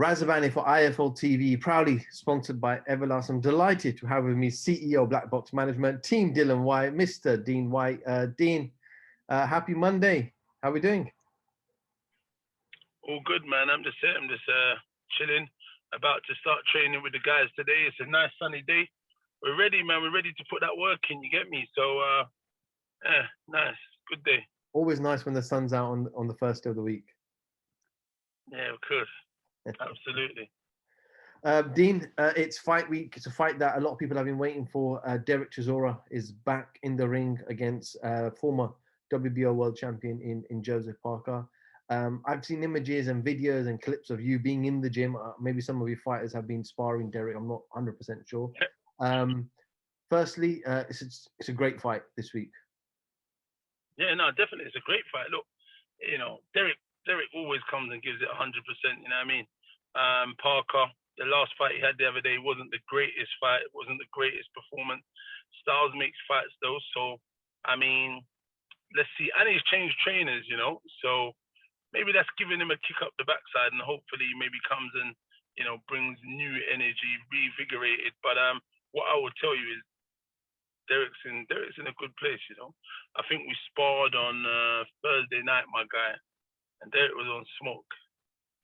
Razabani for IFL TV, proudly sponsored by Everlast. I'm delighted to have with me CEO Black Box Management, Team Dylan Whyte, Mr. Dean Whyte. Dean, happy Monday. How are we doing? All good, man. I'm just here. I'm just chilling, about to start training with the guys today. It's a nice sunny day. We're ready, man. We're ready to put that work in. You get me? So, nice. Good day. Always nice when the sun's out on the first day of the week. Yeah, of course. Absolutely. Dean, it's fight week. It's a fight that a lot of people have been waiting for. Derek Chisora is back in the ring against former WBO world champion in Joseph-Parker. I've seen images and videos and clips of you being in the gym. Maybe some of your fighters have been sparring Derek. I'm not 100% sure. Firstly, it's a great fight this week. Yeah, no, definitely. It's a great fight. Look, you know, Derek always comes and gives it 100%, you know what I mean? Parker, the last fight he had the other day wasn't the greatest fight, it wasn't the greatest performance. Styles makes fights though, so, I mean, let's see. And he's changed trainers, you know, so maybe that's giving him a kick up the backside and hopefully he maybe comes and, you know, brings new energy, revigorated. But what I would tell you is Derek's in a good place, you know. I think we sparred on Thursday night, my guy. And Derek was on smoke.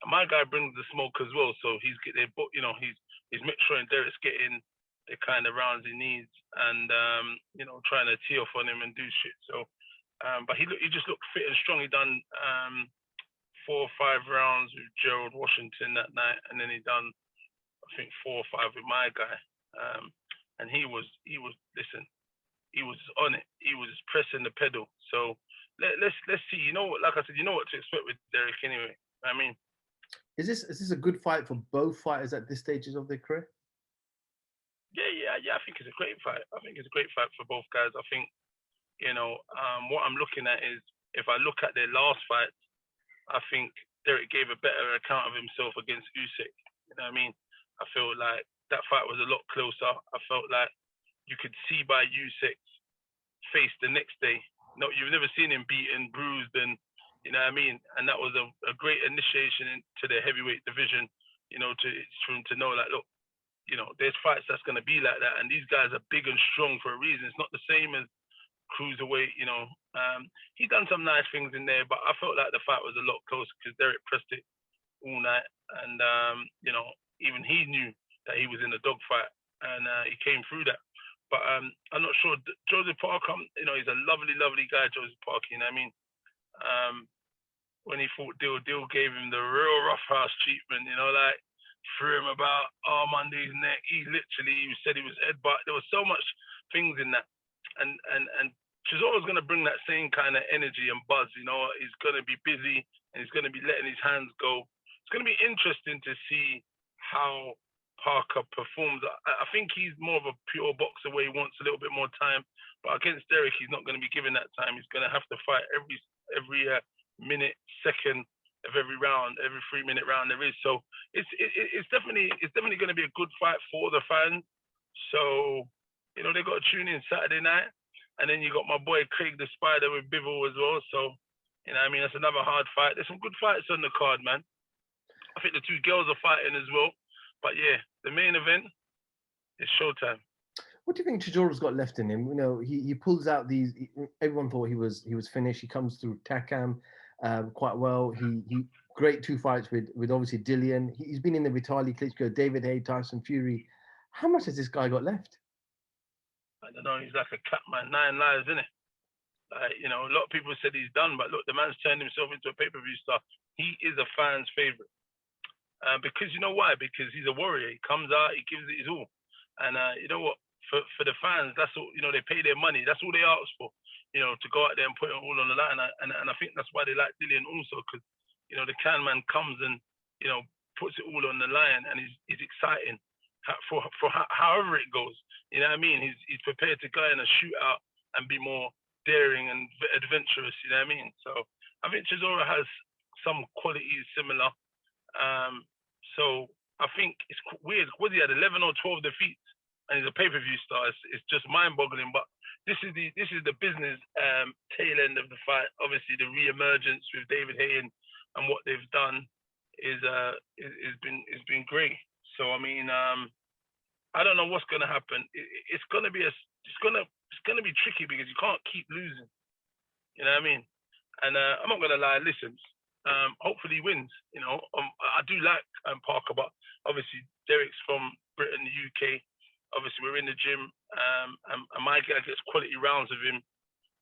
And my guy brings the smoke as well, so he's making sure Derek's getting the kind of rounds he needs, and you know, trying to tee off on him and do shit. So, but he just looked fit and strong. He done 4 or 5 rounds with Gerald Washington that night, and then he done I think 4 or 5 with my guy. And he was listen, he was on it. He was pressing the pedal. So. Let's see. You know what? Like I said, you know what to expect with Derek anyway. I mean, is this a good fight for both fighters at this stages of their career? Yeah. I think it's a great fight. I think it's a great fight for both guys. I think, you know, what I'm looking at is if I look at their last fight, I think Derek gave a better account of himself against Usyk. You know what I mean? I feel like that fight was a lot closer. I felt like you could see by Usyk's face the next day. No, you've never seen him beaten, bruised, and you know what I mean. And that was a great initiation into the heavyweight division. You know, for him to know, like, look, you know, there's fights that's going to be like that, and these guys are big and strong for a reason. It's not the same as cruiserweight. You know, he done some nice things in there, but I felt like the fight was a lot closer because Derek pressed it all night, and you know, even he knew that he was in a dogfight, and he came through that. But I'm not sure. Joseph-Parker, you know, he's a lovely, lovely guy, Joseph-Parker. You know what I mean? When he fought Dill gave him the real rough house treatment, you know, like threw him about arm under his neck. He said he was headbutt. There was so much things in that. And Chisora's going to bring that same kind of energy and buzz, you know. He's going to be busy and he's going to be letting his hands go. It's going to be interesting to see how Parker performs. I think he's more of a pure boxer where he wants a little bit more time, but against Derek, he's not going to be given that time. He's going to have to fight every minute, second of every round, every 3-minute round there is. So it's definitely going to be a good fight for the fans. So, you know, they got to tune in Saturday night, and then you got my boy Craig the Spider with Bivol as well. So, you know, I mean, that's another hard fight. There's some good fights on the card, man. I think the 2 girls are fighting as well. But yeah, the main event is showtime. What do you think Chisora's got left in him? You know, he pulls out these. Everyone thought he was finished. He comes through Takam quite well. He great 2 fights with obviously Dillian. He's been in the Vitaly Klitschko, David Haye, Tyson Fury. How much has this guy got left? I don't know. He's like a cat, man. 9 lives, isn't it? Like, you know, a lot of people said he's done, but look, the man's turned himself into a pay-per-view star. He is a fan's favorite. Because you know why? Because he's a warrior. He comes out, he gives it his all. And you know what? For the fans, that's all, you know, they pay their money. That's all they ask for, you know, to go out there and put it all on the line. And I think that's why they like Dillian also, because, you know, the can man comes and, you know, puts it all on the line, and he's exciting for however it goes. You know what I mean? He's prepared to go in a shootout and be more daring and adventurous, you know what I mean? So I think Chisora has some qualities similar. So I think it's weird. Was he had 11 or 12 defeats, and he's a pay-per-view star? It's just mind-boggling. But this is the business tail end of the fight. Obviously, the re-emergence with David Haye and what they've done. is been great. So I mean, I don't know what's gonna happen. It's gonna be tricky because you can't keep losing. You know what I mean? And I'm not gonna lie. Listen, hopefully he wins. You know, I do like Parker, but obviously Derek's from Britain, the UK. Obviously we're in the gym, and my guy gets quality rounds with him.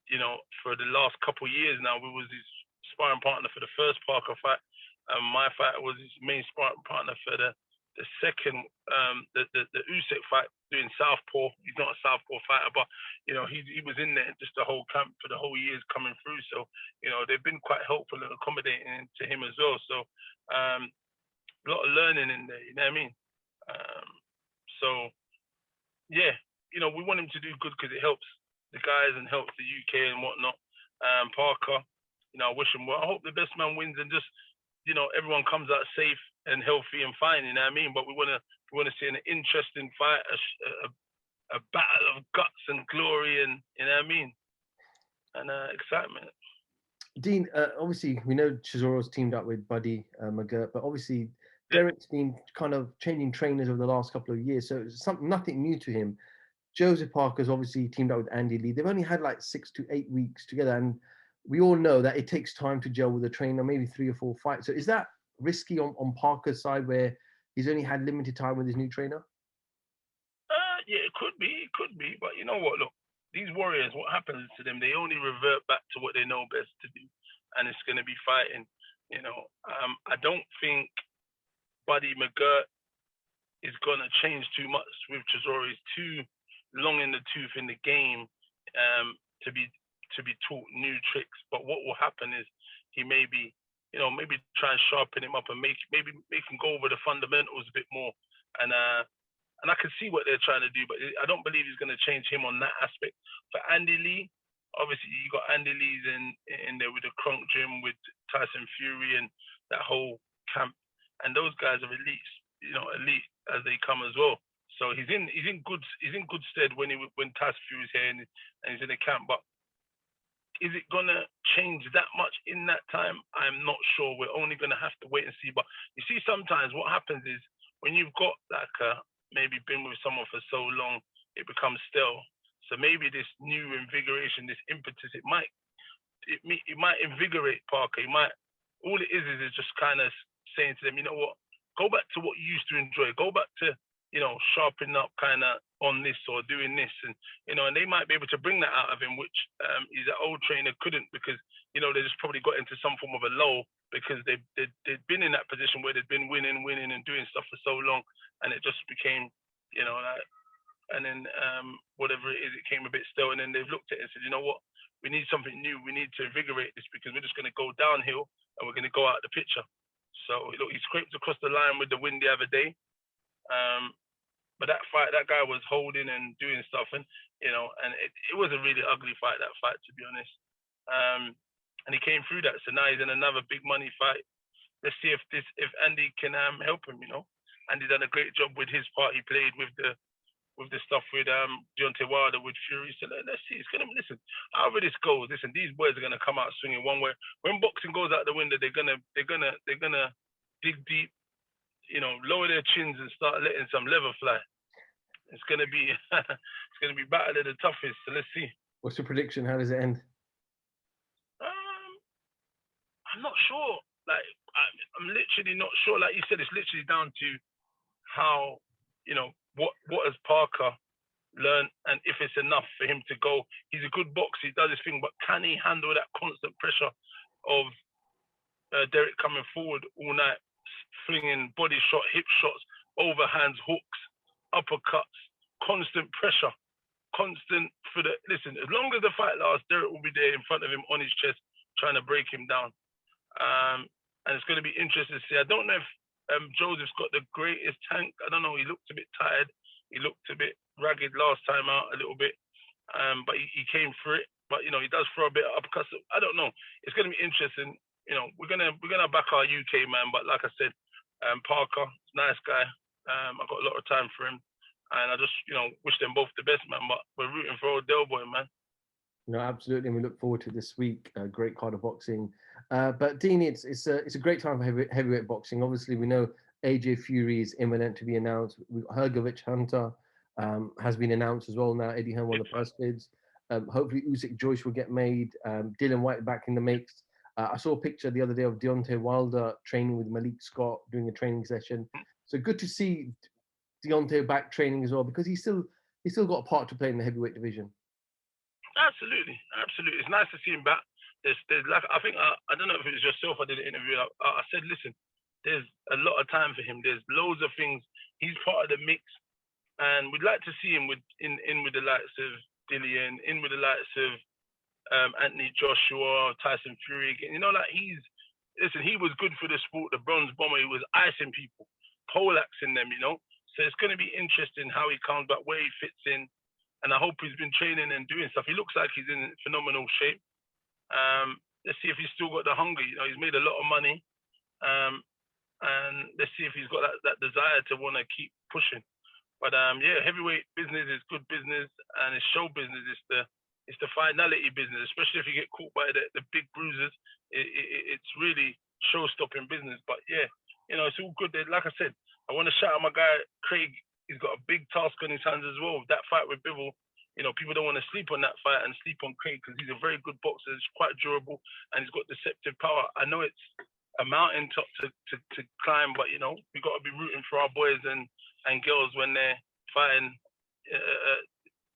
You know, for the last couple of years now, we was his sparring partner for the first Parker fight. My fight was his main sparring partner for the second, the Usyk fight, doing southpaw. He's not a southpaw fighter, but you know he was in there just the whole camp for the whole years coming through. So you know they've been quite helpful and accommodating to him as well. So a lot of learning in there. You know what I mean? So yeah, you know we want him to do good because it helps the guys and helps the UK and whatnot. Parker, you know, I wish him well. I hope the best man wins and just, you know, everyone comes out safe and healthy and fine. You know what I mean? But we want to see an interesting fight, a battle of guts and glory, and you know what I mean, and excitement. Dean, obviously we know Chisora's teamed up with Buddy McGirt, but obviously Derek's been kind of changing trainers over the last couple of years, so it's nothing new to him. Joseph Parker's obviously teamed up with Andy Lee. They've only had like 6 to 8 weeks together, and we all know that it takes time to gel with a trainer, maybe 3 or 4 fights. So is that risky on Parker's side, where he's only had limited time with his new trainer? Yeah, it could be. But you know what? Look, these warriors, what happens to them? They only revert back to what they know best to do, and it's going to be fighting. You know, I don't think Buddy McGirt is going to change too much with Chisora. He's too long in the tooth in the game to be taught new tricks. But what will happen is he maybe try and sharpen him up and make him go over the fundamentals a bit more. And I can see what they're trying to do, but I don't believe he's going to change him on that aspect. For Andy Lee, obviously you got Andy Lee's in there with the Kronk Gym with Tyson Fury and that whole camp, and those guys are elite as they come as well. So he's in good stead when Tyson Fury's here and he's in the camp. But is it gonna change that much in that time? I'm not sure. We're only gonna have to wait and see. But you see, sometimes what happens is when you've got like maybe been with someone for so long, it becomes stale. So maybe this new invigoration, this impetus, it might invigorate Parker. All it is just kind of saying to them, you know what, go back to what you used to enjoy. Go back to, you know, sharpening up kind of on this or doing this, and you know, and they might be able to bring that out of him, which his old trainer couldn't, because you know they just probably got into some form of a lull because they'd been in that position where they'd been winning and doing stuff for so long, and it just became, you know, like, and then whatever it is, it came a bit stale, and then they've looked at it and said, you know what, we need something new. We need to invigorate this because we're just going to go downhill and we're going to go out the picture. So look, he scraped across the line with the win the other day. But that fight, that guy was holding and doing stuff, and you know, and it was a really ugly fight. That fight, to be honest. And he came through that, so now he's in another big money fight. Let's see if Andy can help him. You know, Andy done a great job with his part. He played with the stuff with Deontay Wilder, with Fury. So let's see. It's gonna, listen. However this goes, listen. These boys are gonna come out swinging one way. When boxing goes out the window, they're gonna dig deep. You know, lower their chins and start letting some leather fly. It's gonna be battle of the toughest. So let's see. What's your prediction? How does it end? I'm not sure. Like I'm literally not sure. Like you said, it's literally down to how, you know, what has Parker learned, and if it's enough for him to go. He's a good boxer. He does his thing, but can he handle that constant pressure of Derek coming forward all night, flinging body shot, hip shots, overhands, hooks, uppercuts, constant pressure, constant for the, listen, as long as the fight lasts, Derek will be there in front of him on his chest trying to break him down. And it's going to be interesting to see. I don't know if Joseph's got the greatest tank. I don't know. He looked a bit tired. He looked a bit ragged last time out, a little bit. But he came through it. But, you know, he does throw a bit of uppercuts. I don't know. It's going to be interesting. You know, we're gonna back our UK man, but like I said, Parker, nice guy. I got a lot of time for him, and I just, you know, wish them both the best, man. But we're rooting for old Del Boy, man. No, absolutely, and we look forward to this week. Great card of boxing, but Dean, it's a great time for heavyweight boxing. Obviously, we know AJ Fury is imminent to be announced. Hergovich Hunter has been announced as well now. Eddie Hearn won the first bids. Hopefully, Usyk Joyce will get made. Dylan White back in the mix. I saw a picture the other day of Deontay Wilder training with Malik Scott, doing a training session. So good to see Deontay back training as well, because he's still got a part to play in the heavyweight division. Absolutely, absolutely. It's nice to see him back. There's like I think I don't know if it was yourself. I did an interview. I said, listen, there's a lot of time for him. There's loads of things. He's part of the mix, and we'd like to see him in with the likes of Dillian, in with the likes of Anthony Joshua, Tyson Fury. Again, like he was good for the sport. The Bronze Bomber, he was icing people, poleaxing them. So it's going to be interesting how he comes back, where he fits in. And I hope he's been training and doing stuff. He looks like he's in phenomenal shape. Let's see if he's still got the hunger. He's made a lot of money. And let's see if he's got that desire to want to keep pushing. But yeah, heavyweight business is good business, and it's show business. It's the finality business, especially if you get caught by the big bruises. It's really show-stopping business. But yeah, it's all good. Like I said, I want to shout out my guy Craig. He's got a big task on his hands as well. That fight with Bivol, people don't want to sleep on that fight and sleep on Craig, because he's a very good boxer. He's quite durable, and he's got deceptive power. I know it's a mountain top to climb, but we got to be rooting for our boys and girls when they're fighting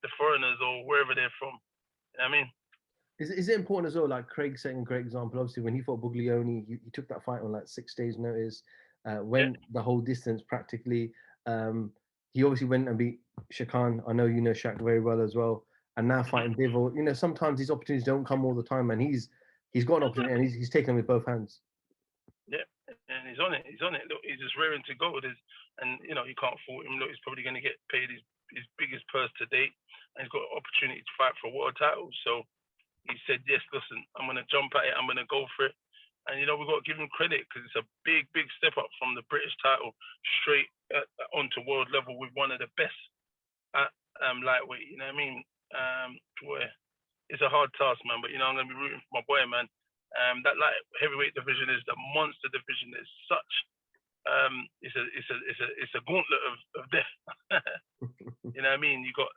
the foreigners or wherever they're from. You know what I mean? Is it important as well? Like Craig setting a great example. Obviously, when he fought Buglioni, he took that fight on like 6 days' notice. Went the whole distance practically. He obviously went and beat Shakan. I know you know Shaq very well as well. And now fighting Bivol. Sometimes these opportunities don't come all the time, and he's got an opportunity, and he's taken them with both hands. Yeah, and he's on it. Look, he's just raring to go. And you can't fault him. Look, he's probably going to get paid his biggest purse to date, and he's got an opportunity to fight for a world title. So he said, yes, listen, I'm going to jump at it. I'm going to go for it. And, we've got to give him credit, because it's a big, big step up from the British title straight onto world level with one of the best at lightweight. You know what I mean? Boy, it's a hard task, man. But, I'm going to be rooting for my boy, man. That light heavyweight division is the monster division. It's such, it's a gauntlet of death. You know what I mean? You got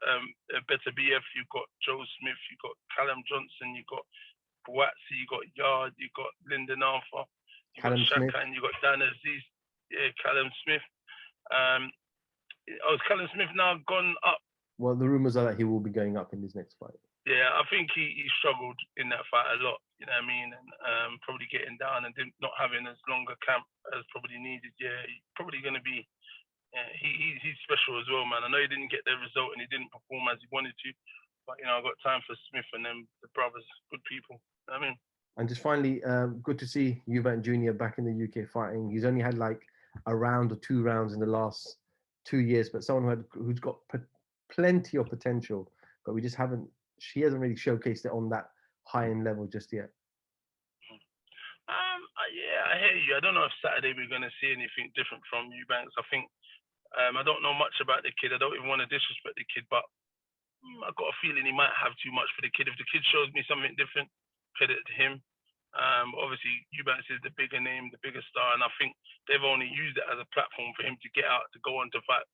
Better BF, you got Joe Smith, you got Callum Johnson, you got Whyte, you got Yard, you got Lyndon Arthur, you got Shaka, and you got Dan Aziz. Yeah, Callum Smith. Is Callum Smith now gone up? Well, the rumors are that he will be going up in his next fight. Yeah, I think he struggled in that fight a lot. You know what I mean? And probably getting down and not having as long a camp as probably needed. Yeah, he's probably going to be. Yeah, he's special as well, man. I know he didn't get the result and he didn't perform as he wanted to, but I've got time for Smith and them, the brothers, good people. You know what I mean? And just finally, good to see Eubank Jr. back in the UK fighting. He's only had like a round or 2 rounds in the last 2 years, but someone who's got plenty of potential, but she hasn't really showcased it on that high-end level just yet. Yeah, I hear you. I don't know if Saturday we're going to see anything different from Eubanks. I think I don't know much about the kid. I don't even want to disrespect the kid, but I've got a feeling he might have too much for the kid. If the kid shows me something different, credit to him. Obviously, Eubanks is the bigger name, the bigger star, and I think they've only used it as a platform for him to get out, to go on to fight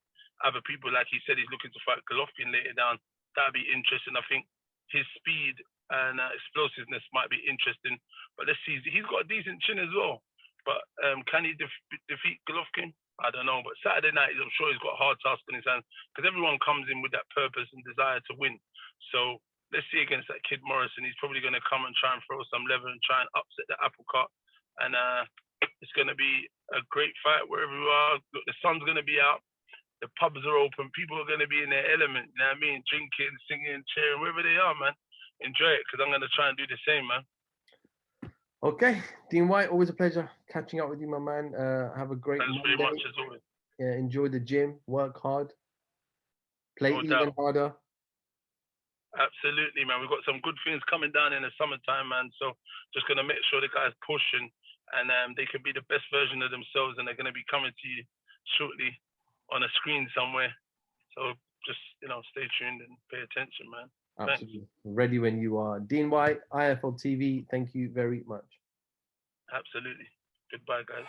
other people. Like he said, he's looking to fight Golovkin later down. That'd be interesting. I think his speed and explosiveness might be interesting. But let's see. He's got a decent chin as well. But can he defeat Golovkin? I don't know. But Saturday night, I'm sure he's got a hard task in his hands, because everyone comes in with that purpose and desire to win. So let's see against that kid Morrison. He's probably going to come and try and throw some leather and try and upset the apple cart. And it's going to be a great fight wherever you are. Look, the sun's going to be out. The pubs are open. People are going to be in their element. You know what I mean? Drinking, singing, cheering, wherever they are, man. Enjoy it, because I'm going to try and do the same, man. Okay, Dean Whyte, always a pleasure catching up with you, my man. Have a great Thanks Monday. very much, as always. Yeah, enjoy the gym, work hard, play even harder. Absolutely, man. We've got some good things coming down in the summertime, man. So just going to make sure the guys pushing and they can be the best version of themselves, and they're going to be coming to you shortly on a screen somewhere. So just, stay tuned and pay attention, man. Absolutely. Ready when you are. Dean Whyte, IFL TV, thank you very much. Absolutely. Goodbye, guys.